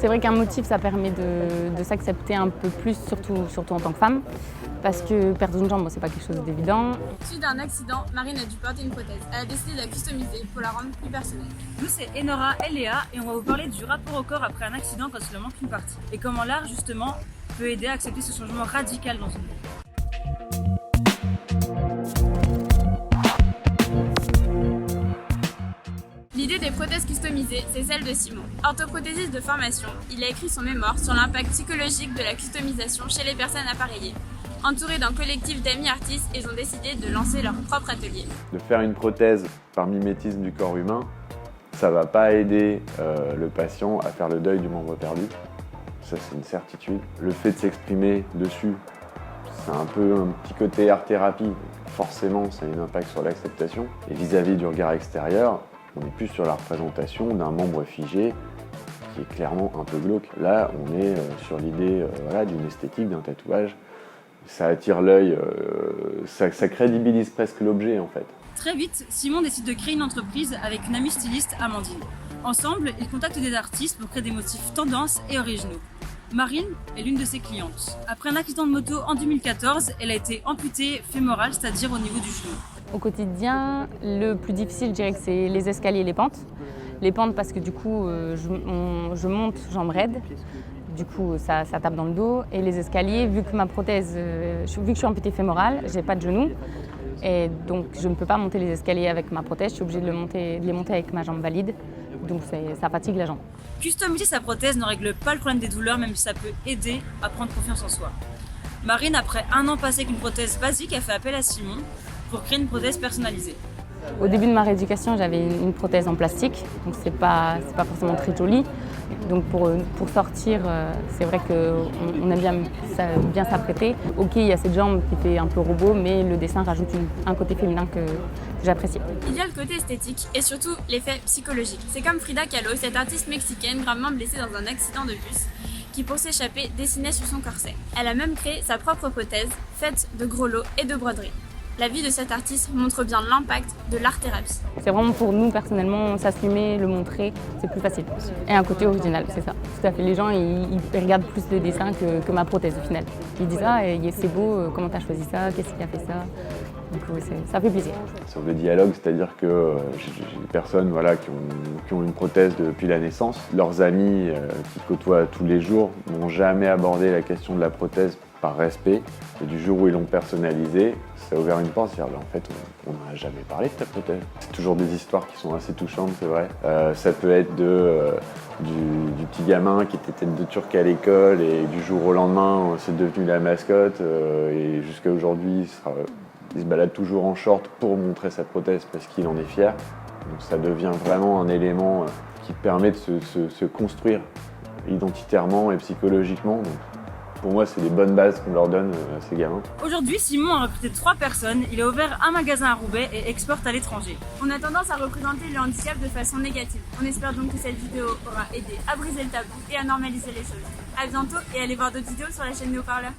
C'est vrai qu'un motif, ça permet de s'accepter un peu plus, surtout en tant que femme. Parce que perdre une jambe, bon, c'est pas quelque chose d'évident. Suite d'un accident, Marine a dû porter une prothèse. Elle a décidé de la customiser pour la rendre plus personnelle. Nous, c'est Enora et Léa et on va vous parler du rapport au corps après un accident quand il leur manque une partie. Et comment l'art, justement, peut aider à accepter ce changement radical dans une vie. L'idée des prothèses customisées, c'est celle de Simon. Orthoprothésiste de formation, il a écrit son mémoire sur l'impact psychologique de la customisation chez les personnes appareillées. Entourés d'un collectif d'amis artistes, ils ont décidé de lancer leur propre atelier. De faire une prothèse par mimétisme du corps humain, ça ne va pas aider le patient à faire le deuil du membre perdu. Ça, c'est une certitude. Le fait de s'exprimer dessus, c'est un peu un petit côté art-thérapie. Forcément, ça a un impact sur l'acceptation. Et vis-à-vis du regard extérieur, on est plus sur la représentation d'un membre figé qui est clairement un peu glauque. Là, on est sur l'idée d'une esthétique, d'un tatouage. Ça attire l'œil, ça crédibilise presque l'objet en fait. Très vite, Simon décide de créer une entreprise avec une amie styliste, Amandine. Ensemble, ils contactent des artistes pour créer des motifs tendances et originaux. Marine est l'une de ses clientes. Après un accident de moto en 2014, elle a été amputée fémorale, c'est-à-dire au niveau du genou. Au quotidien, le plus difficile, je dirais que c'est les escaliers et les pentes. Les pentes parce que du coup, je monte jambes raides. Du coup, ça tape dans le dos. Et les escaliers, vu que ma prothèse, vu que je suis amputée fémorale, j'ai pas de genou. Et donc, je ne peux pas monter les escaliers avec ma prothèse. Je suis obligée de les monter avec ma jambe valide. Donc, ça fatigue la jambe. Customiser sa prothèse ne règle pas le problème des douleurs, même si ça peut aider à prendre confiance en soi. Marine, après un an passé avec une prothèse basique, a fait appel à Simon pour créer une prothèse personnalisée. Au début de ma rééducation, j'avais une prothèse en plastique, donc c'est pas forcément très joli. Donc pour sortir, c'est vrai qu'on aime bien s'apprêter. Ok, il y a cette jambe qui fait un peu robot, mais le dessin rajoute un côté féminin que j'apprécie. Il y a le côté esthétique et surtout l'effet psychologique. C'est comme Frida Kahlo, cette artiste mexicaine gravement blessée dans un accident de bus, qui pour s'échapper dessinait sur son corset. Elle a même créé sa propre prothèse, faite de gros lots et de broderies. La vie de cet artiste montre bien l'impact de l'art-thérapie. C'est vraiment pour nous, personnellement, s'assumer, le montrer, c'est plus facile. Et un côté original, c'est ça. Tout à fait. Les gens, ils regardent plus le dessin que ma prothèse, au final. Ils disent « Ah, c'est beau, comment t'as choisi ça? Qu'est-ce qui a fait ça ?» Du coup, ça fait plaisir. Sur le dialogue, c'est-à-dire que j'ai des personnes qui ont une prothèse depuis la naissance. Leurs amis qui côtoient tous les jours n'ont jamais abordé la question de la prothèse par respect. Et du jour où ils l'ont personnalisée, ça a ouvert une porte, c'est-à-dire en fait, on n'a jamais parlé de ta prothèse. C'est toujours des histoires qui sont assez touchantes, c'est vrai. Ça peut être du petit gamin qui était tête de turc à l'école et du jour au lendemain, c'est devenu la mascotte. Et jusqu'à aujourd'hui, il se balade toujours en short pour montrer sa prothèse parce qu'il en est fier. Donc ça devient vraiment un élément qui permet de se construire identitairement et psychologiquement. Donc, pour moi, c'est des bonnes bases qu'on leur donne à ces gamins. Aujourd'hui, Simon a recruté 3 personnes, il a ouvert un magasin à Roubaix et exporte à l'étranger. On a tendance à représenter le handicap de façon négative. On espère donc que cette vidéo aura aidé à briser le tabou et à normaliser les choses. A bientôt et allez voir d'autres vidéos sur la chaîne Néo Parleur.